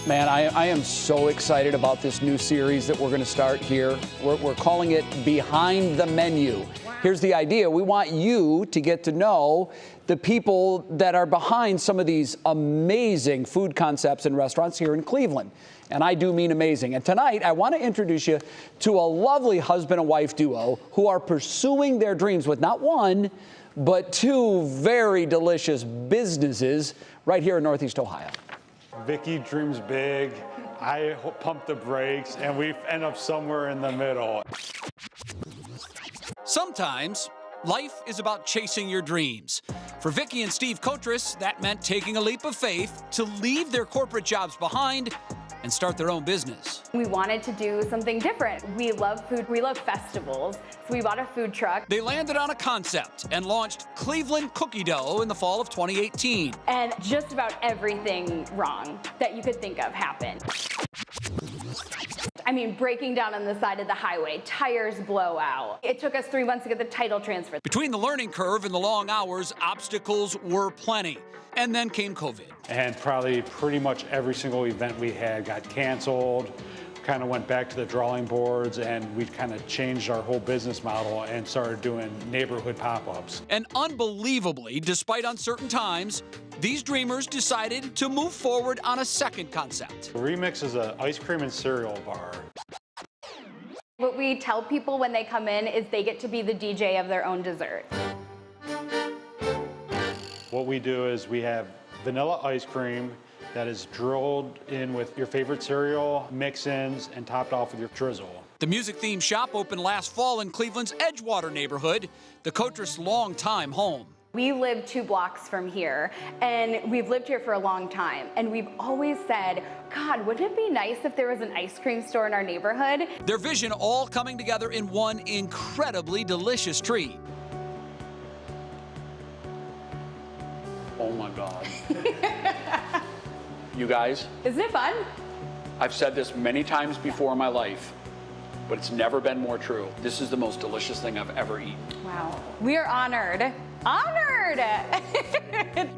Man, I am so excited about this new series that we're going to start here. We're calling it Behind the Menu. Here's the idea. We want you to get to know the people that are behind some of these amazing food concepts and restaurants here in Cleveland. And I do mean amazing. And tonight, I want to introduce you to a lovely husband and wife duo who are pursuing their dreams with not one, but two very delicious businesses right here in Northeast Ohio. Vicki dreams big, I pump the brakes, and we end up somewhere in the middle. Sometimes life is about chasing your dreams. For Vicki and Steve Kotris, that meant taking a leap of faith to leave their corporate jobs behind and start their own business. We wanted to do something different. We love food, we love festivals, so we bought a food truck. They landed on a concept and launched Cleveland Cookie Dough in the fall of 2018. And just about everything wrong that you could think of happened. I mean, breaking down on the side of the highway, tires blow out. It took us 3 months to get the title transfer. Between the learning curve and the long hours, obstacles were plenty. And then came COVID. And probably pretty much every single event we had got canceled, kind of went back to the drawing boards, and we kind of changed our whole business model and started doing neighborhood pop-ups. And unbelievably, despite uncertain times, these dreamers decided to move forward on a second concept. Remixx is an ice cream and cereal bar. What we tell people when they come in is they get to be the DJ of their own dessert. What we do is we have vanilla ice cream that is drilled in with your favorite cereal, mix-ins, and topped off with your drizzle. The music-themed shop opened last fall in Cleveland's Edgewater neighborhood, the Kotris' longtime home. We live 2 blocks from here, and we've lived here for a long time. And we've always said, God, wouldn't it be nice if there was an ice cream store in our neighborhood? Their vision all coming together in one incredibly delicious treat. Oh my God. You guys, Isn't it fun? I've said this many times before in my life, but it's never been more true. This is the most delicious thing I've ever eaten. Wow. We are honored. Honored!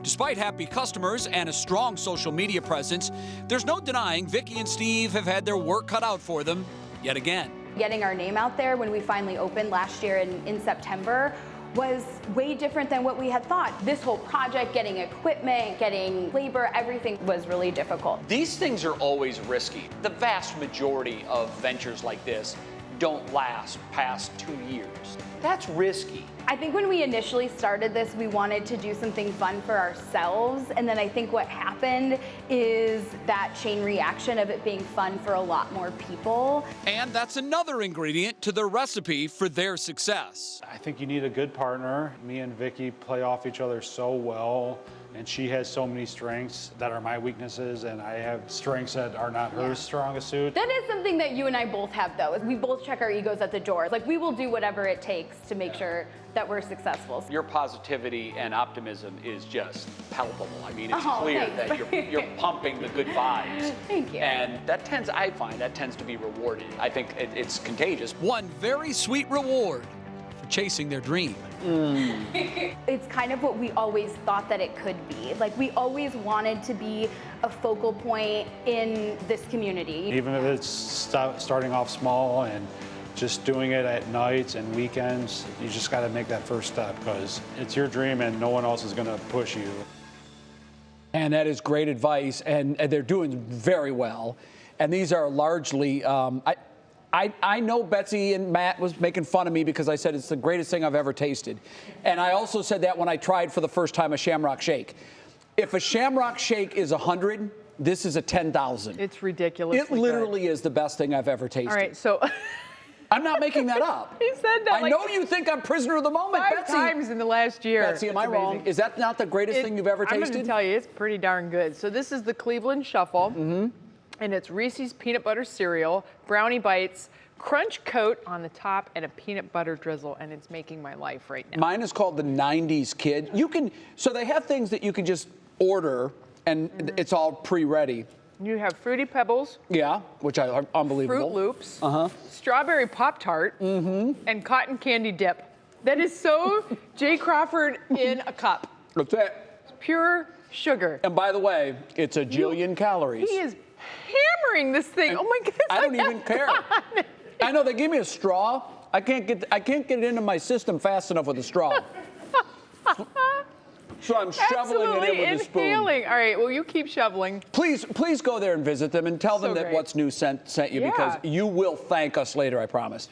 Despite happy customers and a strong social media presence, there's no denying Vicki and Steve have had their work cut out for them yet again. Getting our name out there when we finally opened last year in September was way different than what we had thought. This whole project, getting equipment, getting labor, everything was really difficult. These things are always risky. The vast majority of ventures like this don't last past 2 years. That's risky. I think when we initially started this, we wanted to do something fun for ourselves, and then I think what happened is that chain reaction of it being fun for a lot more people. And that's another ingredient to the recipe for their success. I think you need a good partner. Me and Vicki play off each other so well, and she has so many strengths that are my weaknesses, and I have strengths that are not her strongest suit. That is something that you and I both have, though, is we both check our egos at the door. Like, we will do whatever it takes to make sure that we're successful. Your positivity and optimism is just palpable. I mean, it's clear thanks. that you're pumping the good vibes. Thank you. And I find that tends to be rewarded. I think it's contagious. One very sweet reward for chasing their dream. It's kind of what we always thought that it could be. Like, we always wanted to be a focal point in this community. Even if it's starting off small and just doing it at nights and weekends, you just got to make that first step because it's your dream and no one else is going to push you. And that is great advice, and they're doing very well. And these are largely, I know Betsy and Matt was making fun of me because I said it's the greatest thing I've ever tasted. And I also said that when I tried for the first time a Shamrock Shake. If a Shamrock Shake is 100, this is a 10,000. It's ridiculous. It literally is the best thing I've ever tasted. All right, so I'm not making that up. he said that. I know you think I'm prisoner of the moment, 5 Betsy. times in the last year. Betsy, am I wrong? Is that not the greatest thing you've ever tasted? I'm going to tell you, it's pretty darn good. So this is the Cleveland Shuffle, and it's Reese's peanut butter cereal, brownie bites, crunch coat on the top, and a peanut butter drizzle, and it's making my life right now. Mine is called the 90s Kid. So they have things that you can just order, and it's all pre-ready. You have Fruity Pebbles. Yeah, which are unbelievable. Fruit Loops. Strawberry Pop-Tart. And cotton candy dip. That is so Jay Crawford in a cup. That's it. Pure sugar. And by the way, it's a jillion calories. He is hammering this thing. Oh my goodness. I don't even care. I know they gave me a straw. I can't get it into my system fast enough with a straw. So I'm shoveling it in with a spoon. Inhaling. All right, well, you keep shoveling. Please go there and visit them and tell them that great. What's New sent you, because you will thank us later, I promise.